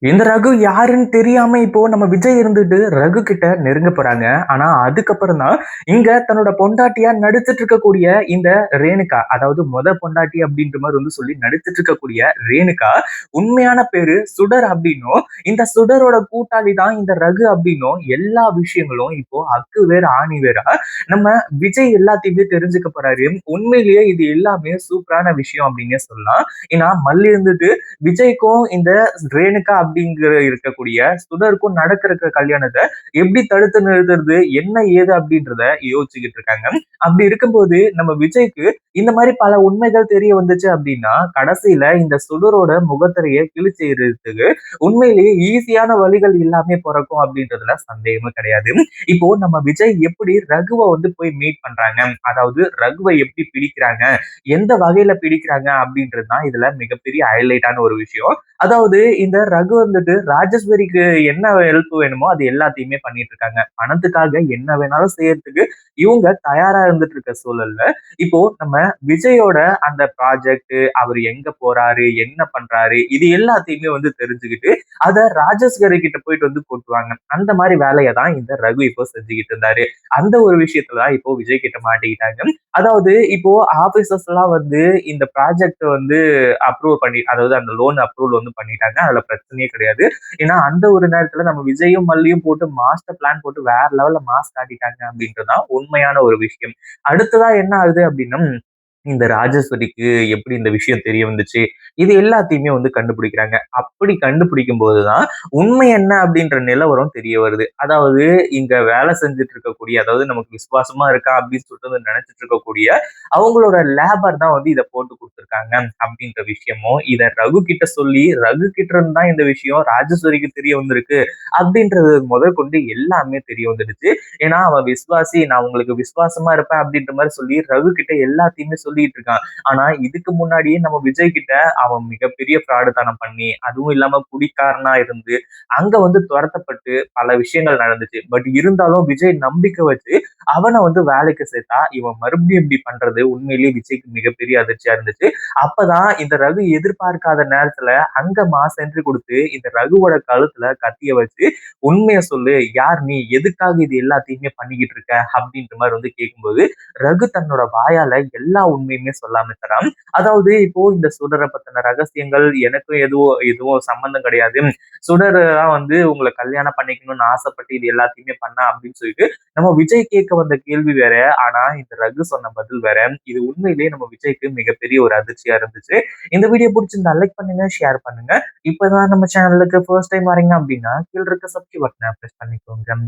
இந்த ரகு யாருன்னு தெரியாம இப்போ நம்ம விஜய் இருந்துட்டு ரகு கிட்ட நெருங்க போறாங்க. ஆனா அதுக்கப்புறம் தான் இங்க தன்னோட பொண்டாட்டியா நடித்துட்டு இருக்கக்கூடிய இந்த ரேணுகா, அதாவது பொண்டாட்டி அப்படின்ற மாரி சொல்லி நடித்துட்டு இருக்கக்கூடிய ரேணுகா, உண்மையான பேரு சுடர் அப்படின்னும், இந்த சுடரோட கூட்டாளி தான் இந்த ரகு அப்படின்னும் எல்லா விஷயங்களும் இப்போ அக்கு வேற ஆணி வேறா நம்ம விஜய் எல்லாத்தையுமே தெரிஞ்சுக்க போறாரு. உண்மையிலேயே இது எல்லாமே சூப்பரான விஷயம் அப்படின்னே சொல்லலாம். ஏன்னா மல்லி இருந்துட்டு விஜய்க்கும் இந்த ரேணுகா அப்படிங்கிற இருக்கக்கூடிய சுடருக்கும் நடக்கிற கல்யாணத்தை எப்படி தடுத்து நிறுத்துறது என்ன ஏது அப்படின்றத யோசிச்சுக்கிட்டு இருக்காங்க. அப்படி இருக்கும்போது நம்ம விஜய்க்கு இந்த மாதிரி பல உண்மைகள் தெரிய வந்துச்சு அப்படின்னா கடைசியில இந்த சுடரோட முகத்திரையை கிழிச்சு எறிறதுக்கு உண்மையிலேயே ஈஸியான வழிகள் எல்லாமே பிறக்கும் அப்படின்றதுல சந்தேகமே கிடையாது. இப்போ நம்ம விஜய் எப்படி ரகுவை போய் மீட் பண்றாங்க, அதாவது ரகுவை எப்படி பிடிக்கிறாங்க, எந்த வகையில பிடிக்கிறாங்க அப்படின்றது தான் இதுல மிகப்பெரிய ஹைலைட்டான ஒரு விஷயம். அதாவது இந்த ரகு ராஜேஸ்வரிக்கு என்ன ஹெல்ப் வேணுமோ அது எல்லாத்தையுமே பண்ணிட்டு இருக்காங்க. பணத்துக்காக என்ன வேணாலும் செய்யறதுக்கு இவங்க தயாரா இருந்துட்டு இருக்க சூழல்ல, இப்போ நம்ம விஜயோட அந்த ப்ராஜெக்ட், அவர் எங்க போறாரு, என்ன பண்றாரு, இது எல்லாத்தையுமே தெரிஞ்சுக்கிட்டு, அத ராஜேஸ்வரி கிட்ட போயிட்டு கொட்டுவாங்க. அந்த மாதிரி வேலையை தான் இந்த ரகு இப்போ செஞ்சுக்கிட்டு இருந்தாரு. அந்த ஒரு விஷயத்துல தான் இப்போ விஜய் கிட்ட மாட்டிக்கிட்டாங்க. அதாவது இப்போ ஆபீசர்ஸ் எல்லாம் இந்த ப்ராஜெக்ட் அப்ரூவ் பண்ணி, அதாவது அந்த லோன் அப்ரூவல் பண்ணிட்டாங்க. அதுல பிரச்சனையே கிடையாது. ஏன்னா அந்த ஒரு நேரத்துல நம்ம விஜயும் மல்லியும் போட்டு மாஸ்டர் பிளான் போட்டு வேற லெவல்ல மாஸ் காட்டிட்டாங்க அப்படின்றதுதான் உண்மையான ஒரு விஷயம். அடுத்ததா என்ன ஆகுது அப்படின்னா, இந்த ராஜேஸ்வரிக்கு எப்படி இந்த விஷயம் தெரிய வந்துச்சு, இது எல்லாத்தையுமே கண்டுபிடிக்கிறாங்க. அப்படி கண்டுபிடிக்கும் போதுதான் உண்மை என்ன அப்படின்ற நிலவரம் தெரிய வருது. அதாவது இங்க வேலை செஞ்சுட்டு இருக்கக்கூடிய, அதாவது நமக்கு விசுவாசமா இருக்கா அப்படின்னு சொல்லிட்டு நினைச்சிட்டு இருக்கக்கூடிய அவங்களோட லேபர் தான் இதை போட்டு கொடுத்துருக்காங்க அப்படின்ற விஷயமும், இதை ரகு கிட்ட சொல்லி ரகு கிட்ட இருந்து தான் இந்த விஷயம் ராஜேஸ்வரிக்கு தெரிய வந்திருக்கு அப்படின்றது முதற்கொண்டு எல்லாமே தெரிய வந்துடுச்சு. ஏன்னா அவன் விசுவாசி, நான் உங்களுக்கு விசுவாசமா இருப்பேன் அப்படின்ற மாதிரி சொல்லி ரகு கிட்ட எல்லாத்தையுமே சொல்லிட்டு இருக்கான். ஆனா இதுக்கு முன்னாடியே நம்ம விஜய் கிட்ட அவன் மிகப்பெரிய ஃப்ராடுத்தனம் பண்ணி, அதுவும் இல்லாம குடிக்காரனா இருந்து அங்க துரத்தப்பட்டு பல விஷயங்கள் நடந்துச்சு. பட் இருந்தாலும் விஜய் நம்பிக்கை வச்சு அவனை வேலைக்கு சேர்த்தா இவன் மறுபடியும் இப்படி பண்றது உண்மையிலேயே விஜய்க்கு மிகப்பெரிய அதிர்ச்சியா இருந்துச்சு. அப்பதான் இந்த ரகு எதிர்பார்க்காத நேரத்துல அங்க மாஸ் என்ட்ரி கொடுத்து இந்த ரகுவோட கழுத்துல கத்திய வச்சு, உண்மையை சொல்லு, யார் நீ, எதுக்காக இது எல்லாத்தையுமே பண்ணிக்கிட்டு இருக்க அப்படின்ற மாதிரி கேட்கும்போது ரகு தன்னோட வாயால எல்லா உண்மையுமே சொல்லாம தரான். அதாவது இப்போ இந்த சுடரை பத்தின ரகசியங்கள் எனக்கும் எதுவும் எதுவும் சம்பந்தம் கிடையாது, சுடர் தான் உங்களை கல்யாணம் பண்ணிக்கணும்னு ஆசைப்பட்டு இது எல்லாத்தையுமே பண்ணா அப்படின்னு சொல்லிட்டு நம்ம விஜய் கேட்க வந்த கேள்வி வேற. ஆனா இந்த ரகு சொன்ன பதில் வேற. இது உண்மையிலேயே நம்ம விஜய்க்கு மிகப்பெரிய ஒரு அதிர்ச்சியா இருந்துச்சு. இந்த வீடியோ பிடிச்சிருந்தா லைக் பண்ணுங்க, ஷேர் பண்ணுங்க. இப்பதான் நம்ம சேனலுக்கு ஃபர்ஸ்ட் டைம் வரீங்க அப்படின்னா கீழ இருக்க சப்ஸ்கிரைப் பட்டனை பிரஸ் பண்ணிக்கோங்க.